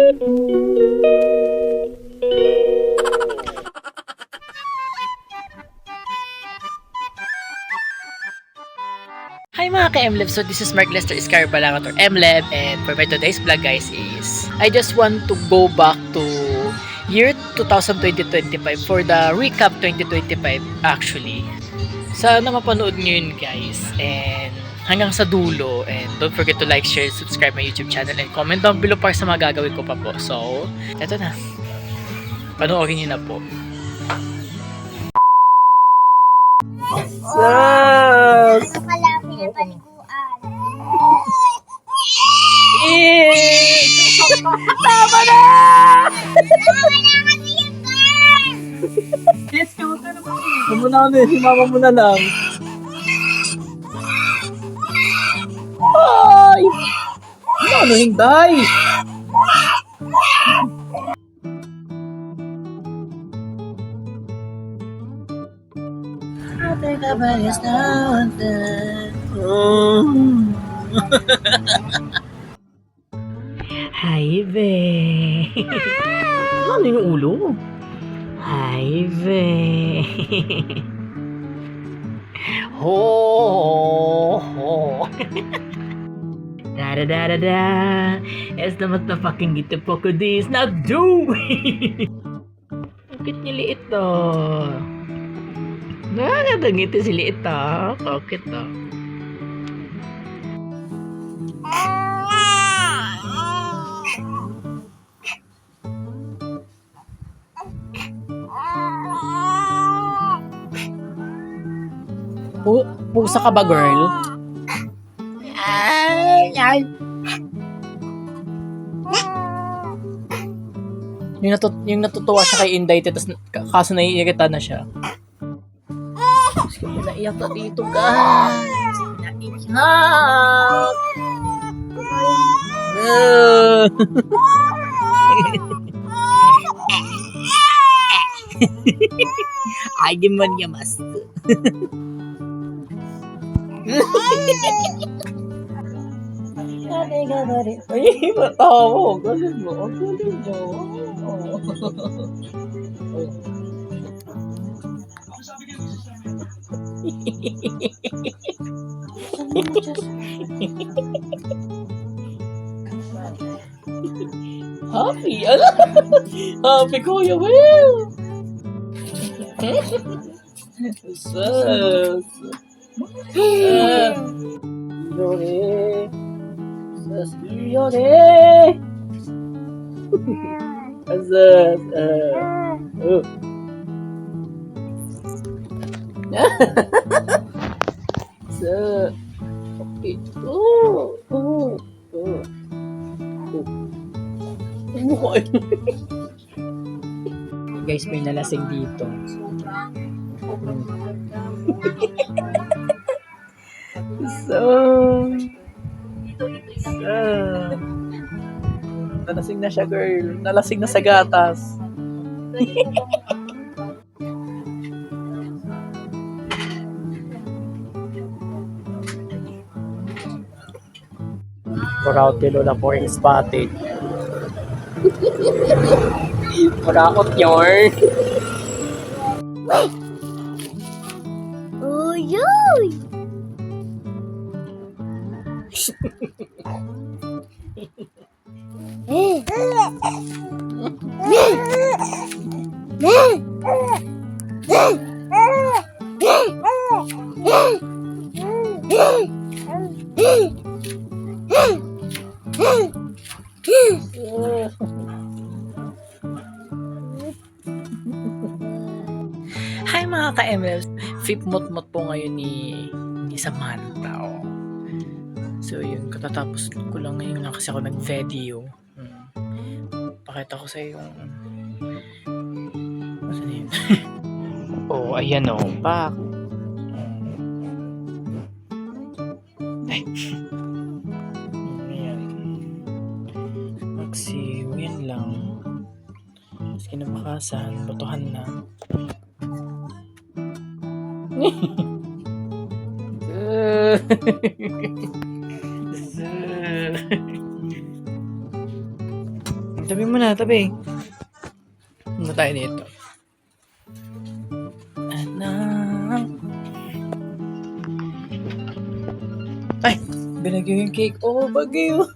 Hi mga ka-MLab, so this is Mark Lester Iscarbalagat or MLab, and for my today's vlog guys is I just want to go back to year 2020-2025 for the recap 2025 actually. Sana mapanood nyo yun guys, and hanggang sa dulo, and don't forget to like, share, subscribe my YouTube channel, and comment down below para sa mga gagawin ko pa po. So, eto na, panoorin nyo na po. Ano pala pinapaliguan? Tama na! Let's go ka naman. Ano na ano, si mama mo na lang. Ay! Ano, hinday? Ate ka ba is Hi, be. Ano yung ulo? Hi, be. Ho, ho. Da da da da da. Es na motherfucking gito po ko this not do. Bakit niliit to? Nakakatangiti si liit to. Bakit to? Pusa ka ba, girl? Ay. Yung natutuwa siya kay Inday, tapos kaso naiirita na siya. Sige, naiyak na dito, guys. Naiyak. Ay, di man niya mas. Ay, matawa. Galing mo. Galing mo. Happy? Ano? Happy Kuya Will! Sus! Yore! Sus! Yore! Sus! Sus! Okay. Guys, may nalasing dito. Nalasing na siya, girl. Nalasing na sa gatas. For out kilo na po yung spotted. Marakot yarn. Uy, uy! Hi mga ka-MLs! Fifth mot-mot po ngayon ni Samantha. Oh. So yun, katatapos ko lang ngayon lang kasi ako nag-video. Pakita ko sa iyo yung... Ano yun? Oh, ayan o. Back. Ay. Ayan. Magsiw. Yan lang. Tapos kinabakasan. Botohan na. Tabi mo na, tabi. Ano tayo nito? Anak. Ay, binagyo yung cake. Oh, bagyo.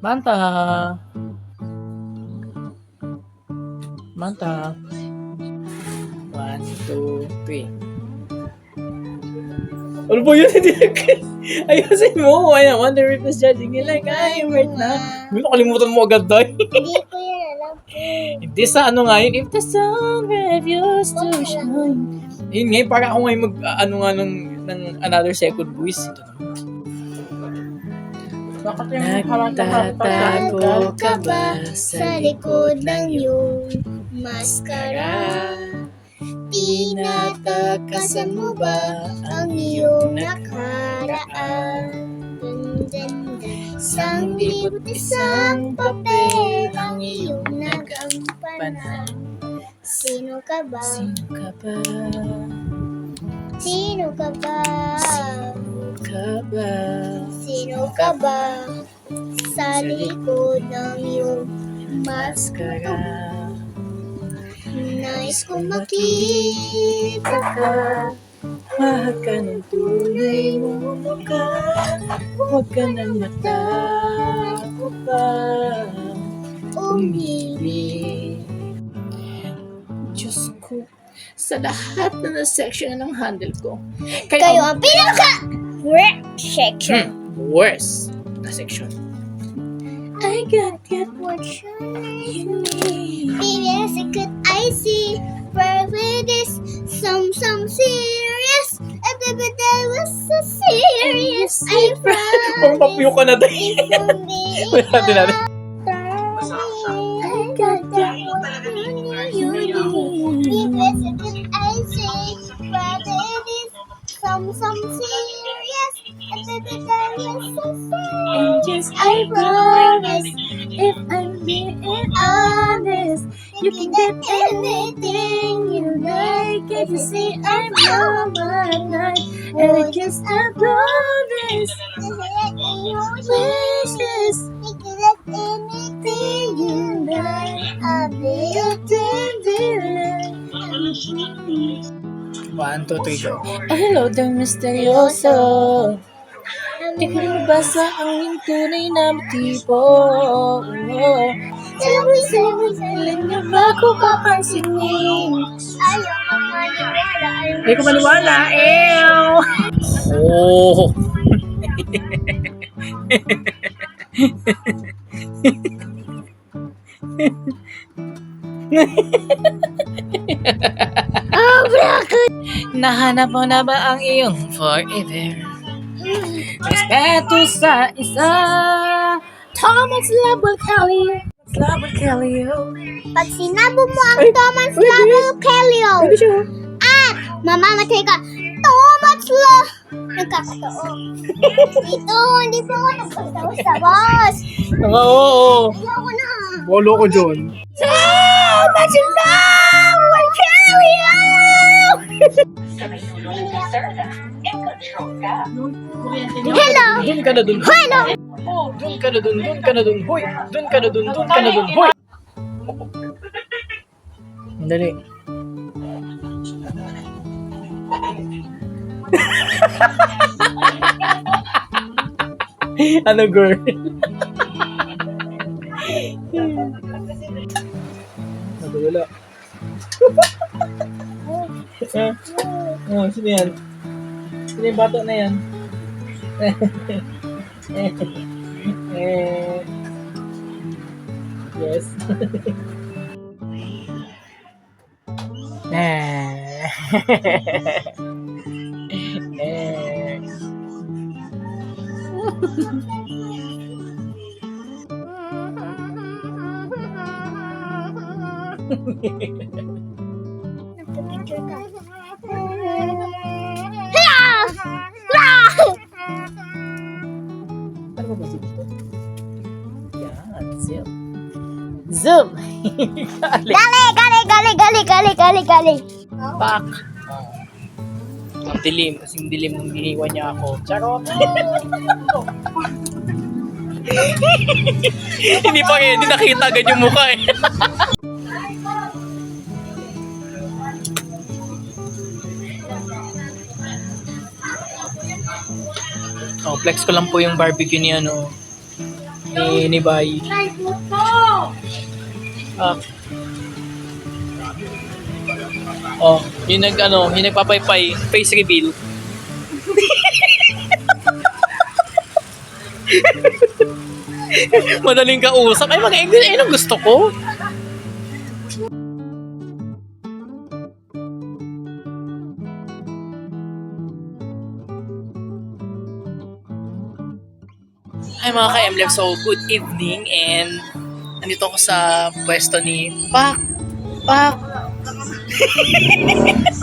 Manta. Manta. 1, 2, 3. Ano ba yun? Ayusin mo. I wonder if it's judging you like I am right now. Nakalimutan mo agad tayo. Hindi ko yan alam po. Hindi sa ano nga yun. If the sun refused to shine. Yun nga, parang ako ngayon ano nga ng another second voice. Ito naman. Nagtatago ka ba Sa likod ng iyong maskara? Tinatakasan mo ba ang iyong nakaraan? Isang libot isang papel ang iyong nagampanan. Sino ka ba? Sino ka ba? Sino ka ba? Ka ba? Sino ka ba? Sa likod ng iyong Maskara. nais kong makita ka. Mahal ka ng tunay mo mukha. Huwag ka nang matakot pa. Umibig. Diyos ko, sa lahat na section ng handle ko, Kayo ang section. worst na section. I gotta get what you need. Baby, as a good I see, but with this, some serious. And baby, that was so serious. I Parang papiyo ka na tayo. Wala natin natin. I got that what you need. Baby, as a good I see, but with this, some serious. And baby, that was so serious. And just I promise. if I'm being honest, You can get anything you like. If you say I'm your man, and I just I promise. wishes. You can get anything you like. I'll be your One, two, three, go. Oh, hello there, misteryoso. Ikaw na ba sa ang tunay na motibo? Kailan niyo ba ako papansinin? Ayaw ka maniwala. Hindi ko maniwala, ew! Oh! Nahanap mo na ba ang iyong forever? Respeto sa isa. Thomas Love will kill you. Love will kill you. Pag sinabo mo ang Ay, Thomas pwede. Love Kelly, Pwede siya. mamamatay ka. Thomas Love! Nagkakatao. Dito, hindi pa ako nagpagtawas-tawas. Oo. Ayoko na. Bolo ko dyan. Thomas Love will kill you! Hello! Dun ka na dun. Hello! Oh, dun ka na dun. Dun ka na dun. Hoy. Dun ka na dun. Dun ka na dun. Hoy. Dali. Ano, girl? Wala. Sino yan? Sino yung bata na yan? Yes. Ano ba si dito? Yan, zoom. Zoom! Gali! Back! Madilim. Kasing dilim nung iniwan niya ako. Charot! Hindi pa hindi nakita agad yung mukha eh. Oh, flex ko lang po yung barbecue ni ano ni Bay. Ah. Oh, yung yung nagpapaypay, face reveal. Madaling kausap. Ay, mag-English. Ayun ang gusto ko. Hi mga ka-MLF, so good evening and nandito ako sa pwesto ni Pak.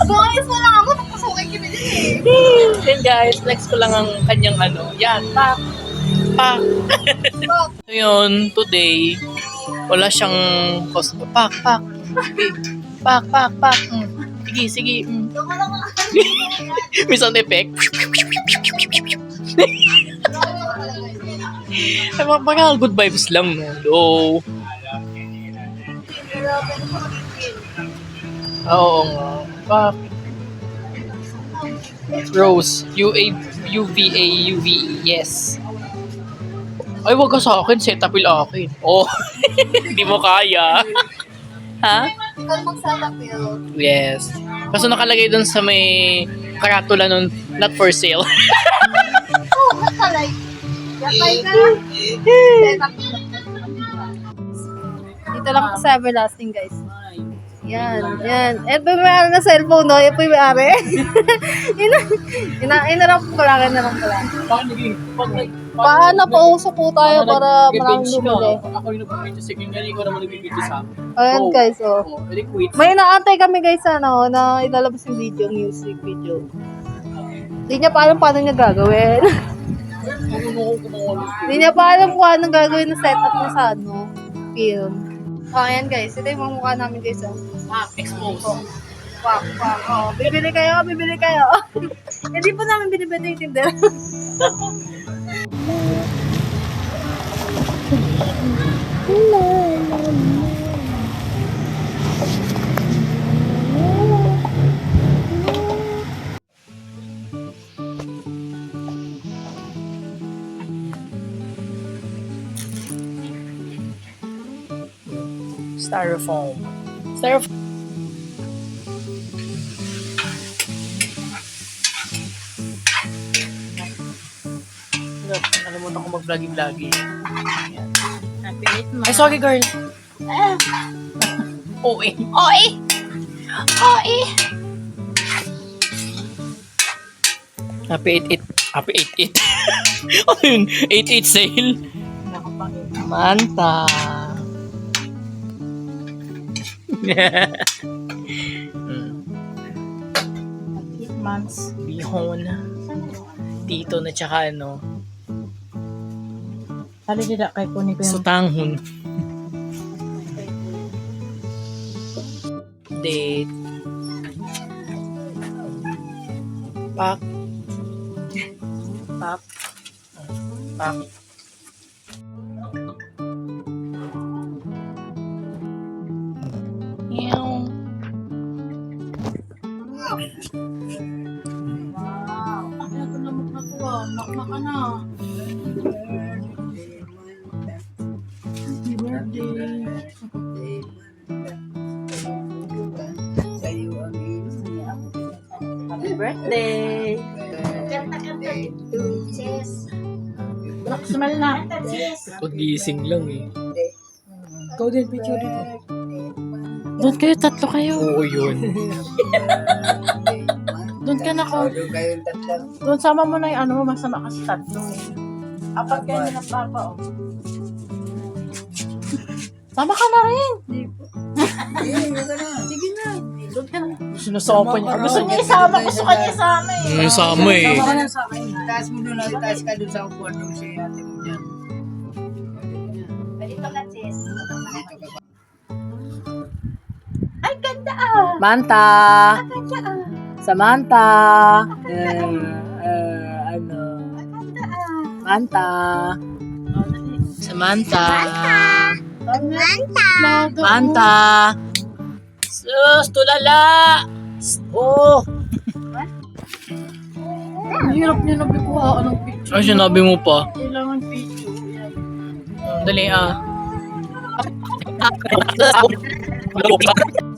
Guys, wala ako. Napasukay kita din eh. Then guys, flex ko lang ang kanyang yan, Pak. So yun, today, wala siyang Pak. Sige. May sound effect. Ay, baka good vibes lang, no? Oo nga. Pak. Rose. UVE. Yes. Ay, wag ka sa akin. Setapil akin. Oh. Hindi mo kaya. Ha? Ikaw mag-setapil. Yes. Kaso nakalagay dun sa may karatula nun, not for sale. Oo, matalay. Yapay ka. Setapil. Dito lang ako sa Everlasting, guys. Yan. Eh, may ari na cellphone, no? Yan po yung may ari. Ina lang pala. Paano pauso po tayo para maraming lumili? Ako yung nag-video sa kanya, ikaw naman nag-video sa akin. Ayan, guys, oh. Wait. May inaantay kami, guys, na ilalabas yung video, music video. Hindi niya pa alam paano niya gagawin. Hindi niya pa alam kung anong gagawin na setup niya sa film. Oh, ayan, guys. Ito yung mga mukha namin, guys, oh. Expose. Pak. Oh, bibili kayo. Hindi po namin binibenta yung Tinder. Styrofoam. Nakalimutan ko mag-vloggy. Happy meet mo. Ay, sorry girl. OA. Happy 88. Ano yun? 88 sale? Manta. Months. Bihon. Tito na tsaka Sali nila kay kunin ko sutanghon. Date. Pak. Meow. Ano ko na mukha ko ah. Makmaka na. Happy birthday. Happy birthday. Kanta. Cheers. Smell na. Pagising lang eh. Ikaw din, picture dito. Doon kayo, tatlo kayo. Oo yun. Doon ka na ko. Doon sama mo na yung ano, masama kasi tatlo. Apat kayo na papa, oh. Sama ka na rin. Sige na. Doon ka na. Sinasama niya. Gusto niya isama, gusto ka niya isama eh. Sama eh. Sama ka na sa akin. Taas mo doon, taas ka doon sa upuan doon si ate mo dyan. Dito ka, sis. Ay, ganda ah. Manta. Ganda ah. Samantha. Ano? Samantha. Samantha. Samantha. Sus, tulala. Oh. Ang hirap niya nabikuhaan ng picture. Ay, sinabi mo pa. Kailangan picture. Yan. Dali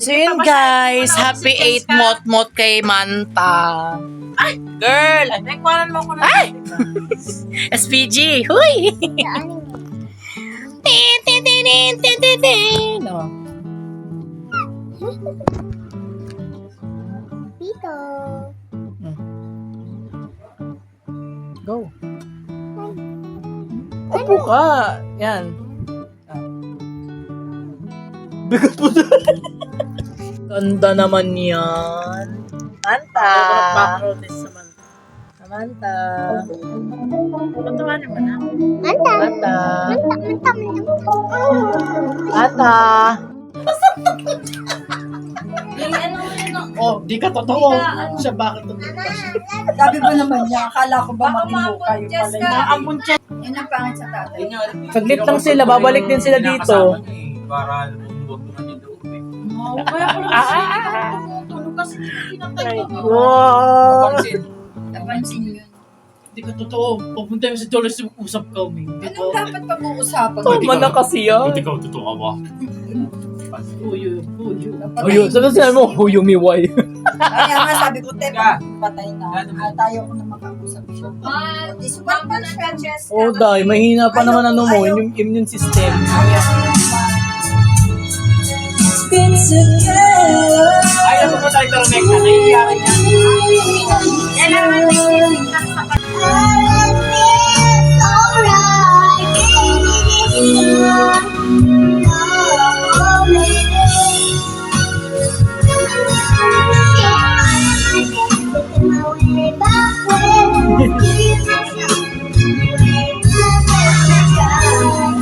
So yun guys, happy 8 mot-mot kay Manta. Ay! Girl! Nagwanan mo ko na. Ay! SPG! Huy! Tin, tin, tin, tin, tin, tin, tin. No. Pito. Go. Upo ka. Yan. Bigat po na. Ganda naman yan. Samantha. Background is Samantha. Samantha. Patawanin mo na. Manta. Samantha. Manta. Samantha. Oh, di ka totoo. Siya bakit totoo? Sabi ba naman niya, akala ko ba matino kayo pala yun? Maampun siya. Yan ang pangit sa tatay. Saglit lang sila, babalik din sila dito. Para lumubog naman yung loob eh. Oh, kaya ko lang tulog kasi pinatay ko. Wow! Pansin. Napansin yun. Di ka totoo. Pupunta mo sa Dolores usap kami. Di Anong ba? dapat pag-uusapan? Tama na kasi yan. Ikaw, totoo ka ba? Huyo. Ayun, sabi sinabi mo, huyo miway. Kaya nga sabi ko, Tep, patay na. Tayo ko na makakausap siya. Di subat pa siya. Oh, dahil mahina pa naman ano mo, yung immune system. Ayaw mo tayo ito next na naiiyakin niya.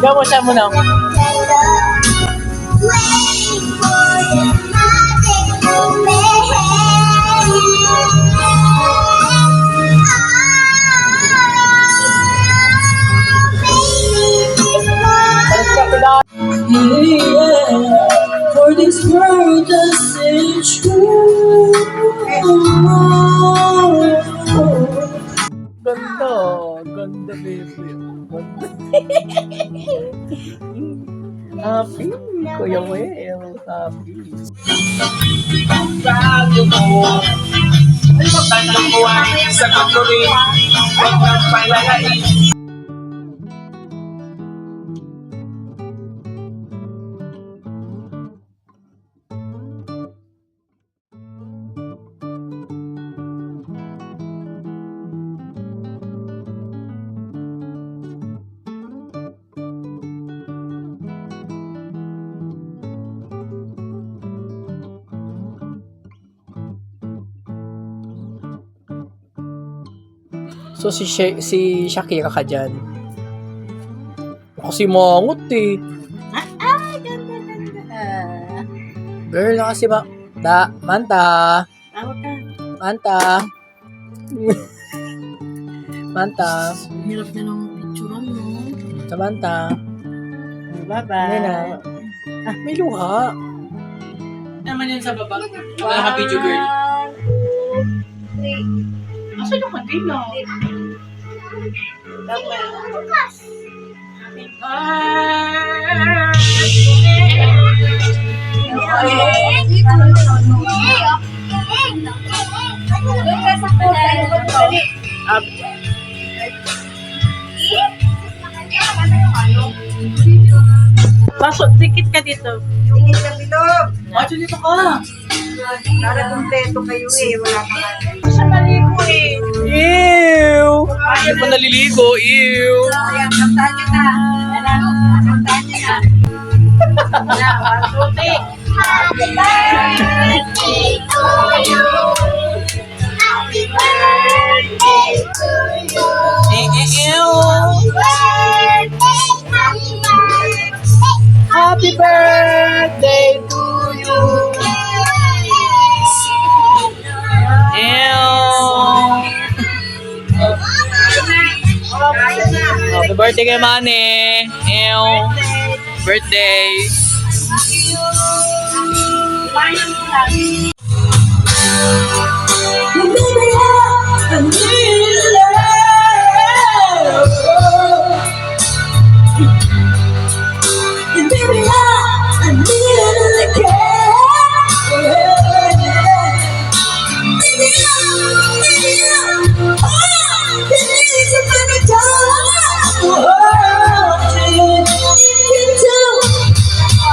Gamo siya mo na. Waiting for the magic For this world doesn't true. Ganda. Ganda, baby. Ganda. Happy. Kuya Will. Happy. Bago mo. Tanong mo ay sagot ko rin. Huwag kang palalain. So si Shakira ka dyan. Kasi mangot eh. Girl na kasi ba? Manta. Tawag ka. Manta. Manta. Ang hirap niya ng picturean, no? Samantha. Bye-bye. Ano na? Ah, may luha. Naman yan sa baba. Wala ka video girl. Asa yung kadilo? Pasok, dikit ka dito. Tingin sa bilog. Pasok dito ka. Para kumpleto kayo eh. Wala ka nga. Sa maligo eh. Ew! Hindi pa naliligo. Ew! Ayan, samtahan nyo na. Samtahan nyo na. Happy birthday to you. Happy birthday to you. Ew! Happy birthday, happy birthday. Happy birthday to you! birthday kay Manny. Ew. Birthday.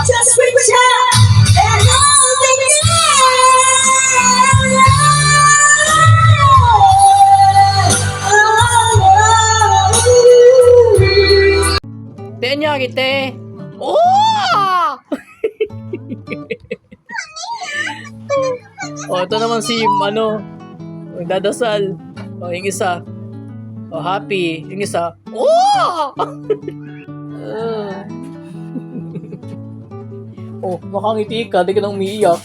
Just reach out and hold me. Te, anyari, te? Oh! Oh, ito naman si, nagdadasal. Oh, yung isa. Oh, happy. Yung isa. Oh! Oh, nakangiti ka. Di ka nang umiiyak.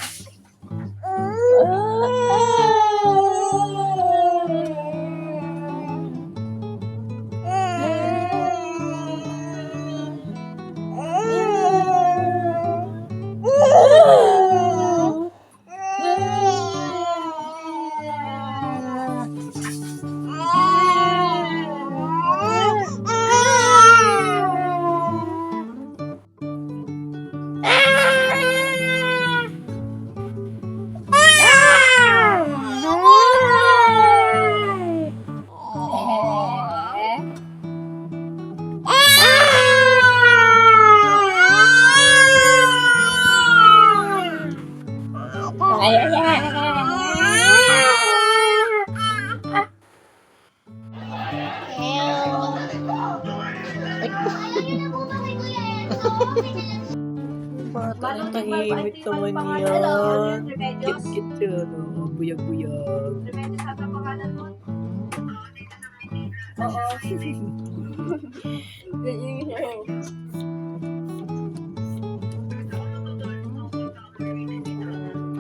Bata ang tahimik naman yan. Kit-kit yun. Oh, buyag-buyag.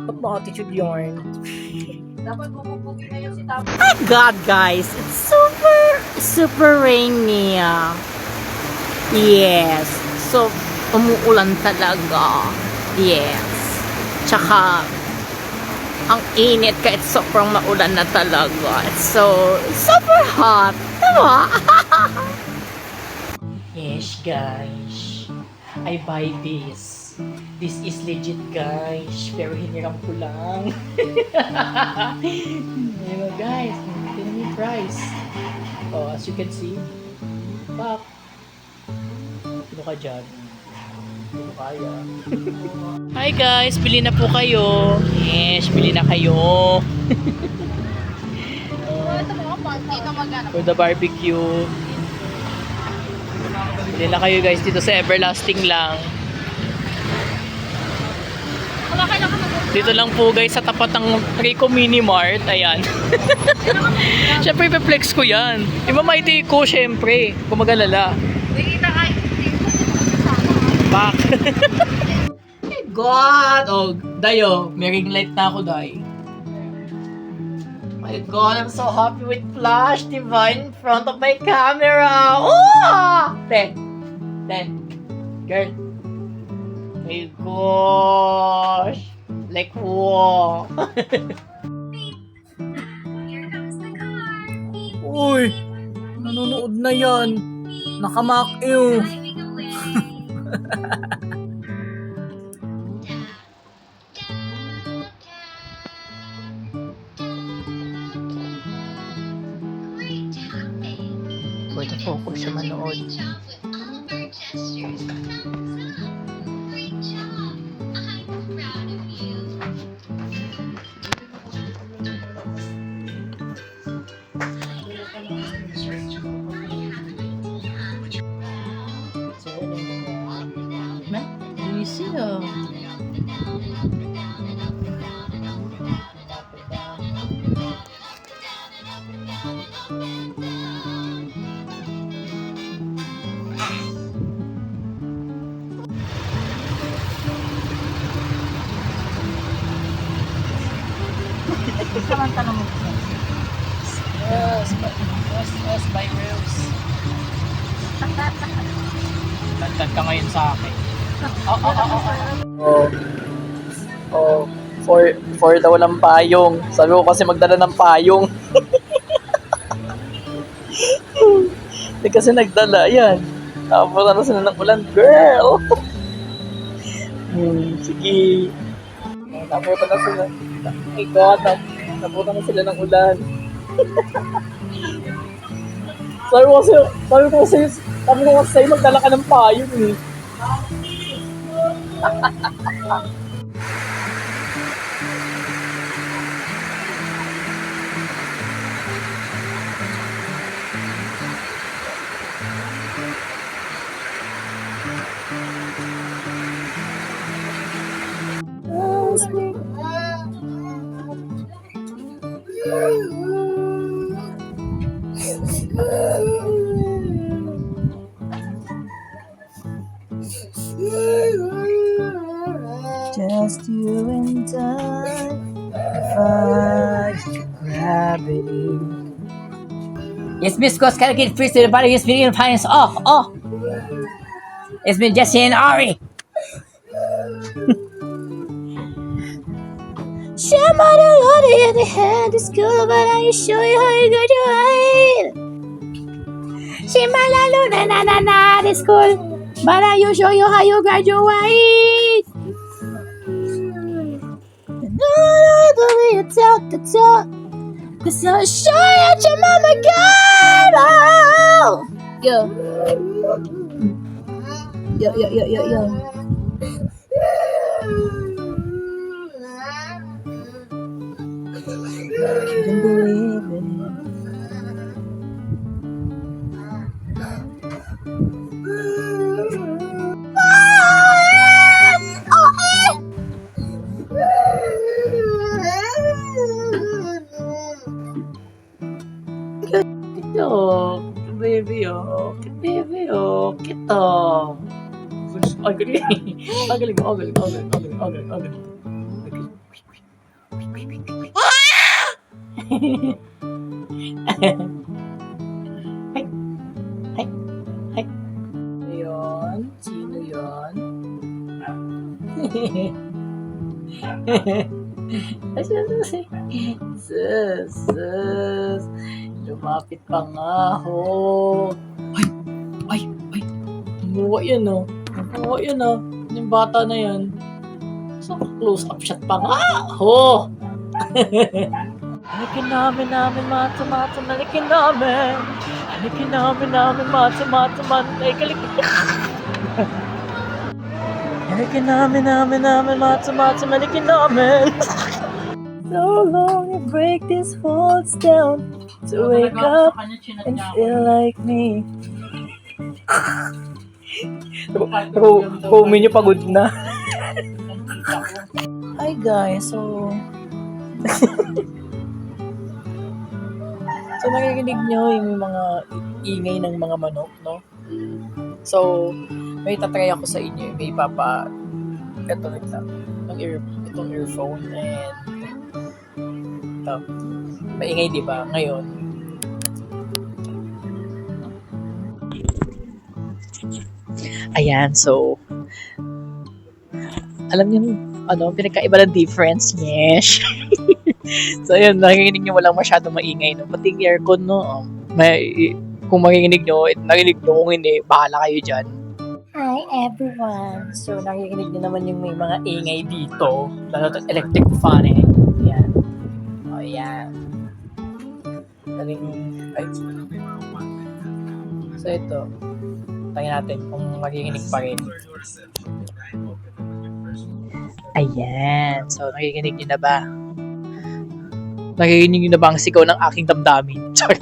Ba't mga attitude yarn? My God, guys! It's super rainy. Yes. So, umuulan talaga. Yes. Tsaka, ang init kahit sobrang maulan na talaga. It's super hot. Diba? Yes, guys. I buy this. This is legit, guys. Pero hiniram ko lang. Diba, guys? Ito na yung price. Oh, as you can see, back. Ano ka dyan? Ano kaya? Hi guys, bili na po kayo. Yes, bili na kayo. For the barbecue. Bili na kayo guys dito sa Everlasting lang. Dito lang po guys sa tapat ng Rico Mini Mart. Ayan. Siyempre ipe-flex ko yan. Imamaiti ko siyempre. Kung mag-alala. Back. My God! Oh, Dayo, may ring light na ako, Day. My God, I'm so happy with Flash, diba? In front of my camera. Oh! Ten. Girl. My gosh. Like, wow. Uy! Nanonood na yan. Nakamak-ew. Pwede focus sa manood. Easy ah. Samantala mo. Yes, by Rose. Tantad ka ngayon sa akin. Oh. Oh. For daw ng payong. Sabi ko kasi magdala ng payong. Hindi kasi nagdala, yan. Tapos ano sila ng ulan, girl. Sige. Nabutan na sila. Oh my God, nabutan na sila ng ulan. sabi ko sa'yo, magdala ka ng payong eh. Just you and I, defy gravity. It's Miss Ghost Calicut Freeze to the body, his video finds. Oh. It's been Jesse and Ari. Share my lord in the hand is cool, but I show you how you got your hide. Share my lord, na, it's cool, but I show you how you graduate. The way you talk the talk, cause I'll show you what your mama got. Oh, yo. Couldn't believe it. Baby, kita. Ang galing. Hi. Yun? Sino yun? Sus. Lumapit pa nga ho. Ay. Nakuha yun oh. Yung bata na yan. So, close up shot pa nga ho. Halikin namin, mata, halikin namin. Halikin namin, mata, ay kalikin. Halikin namin, mata, halikin namin. So long you break these walls down to wake up and feel like me. Humi niyo pagod na. Hi guys, so nakikinig nyo yung mga ingay ng mga manok, no? So, may tatry ako sa inyo. May ito lang. Itong earphone and ito. Maingay, di ba? Ngayon. Ayan, so alam niyo pinagkaiba ng difference, yes. So yun, nakikinig nyo walang masyadong maingay, no? Pati yung aircon, no? Kung makikinig nyo, nakikinig nyo, kung hindi, bahala kayo dyan. Hi everyone! So nakikinig nyo naman yung may mga ingay dito, lalo ito electric fan eh. Yan. O yan. So ito, tayo natin kung makikinig pa rin. Ayan. So, nakikinig nyo na ba? Nakikinig nyo na ba ang sigaw ng aking damdamin? Sorry.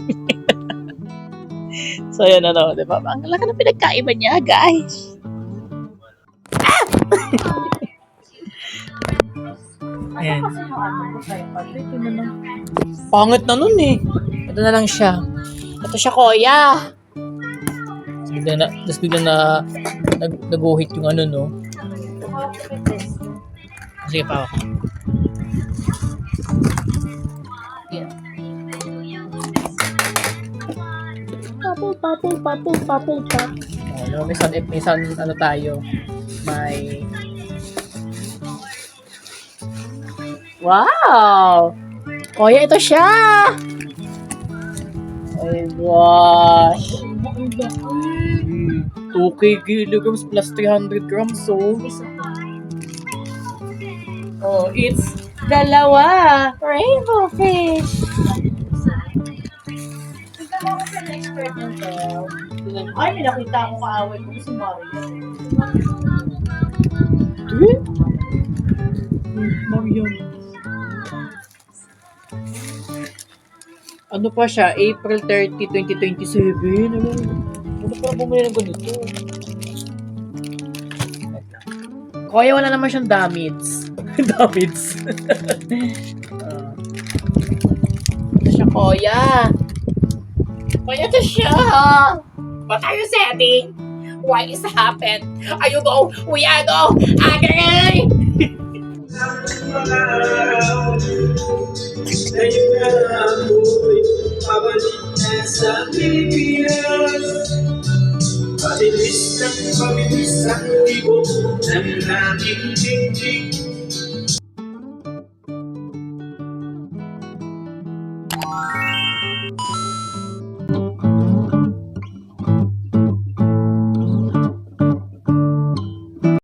So, yan diba? Ang laki ng pinagkaiba niya, guys. Ayan. Ito na lang. Pangit na nun eh. Ito na lang siya. Ito siya, kuya. Tapos bigla na nag-uhit yung no? Sige pa ako. Yeah. Oh, minsan ano tayo, may... Wow! Kuya, ito siya! Ay, gosh! 2 kilograms plus 300 grams, so... Oh, it's dalawa! Rainbow fish! Tignan mo ako sa expert nito. Ay, may nakita ako kaaway ko si Mario. Mariam. Ano pa siya? April 30, 2027? Ano pa bumili ng ganito? Kuya, wala naman siyang damage. Damage. Ito siya, Kuya. Kuya, ito siya. What are you setting? Why is it happened? Are you go? We are go. Agay! mga araw ngayon na ako'y pabalik na sa Pilipinas. Pabilis ng pabilis ang tibok ng aking dingding.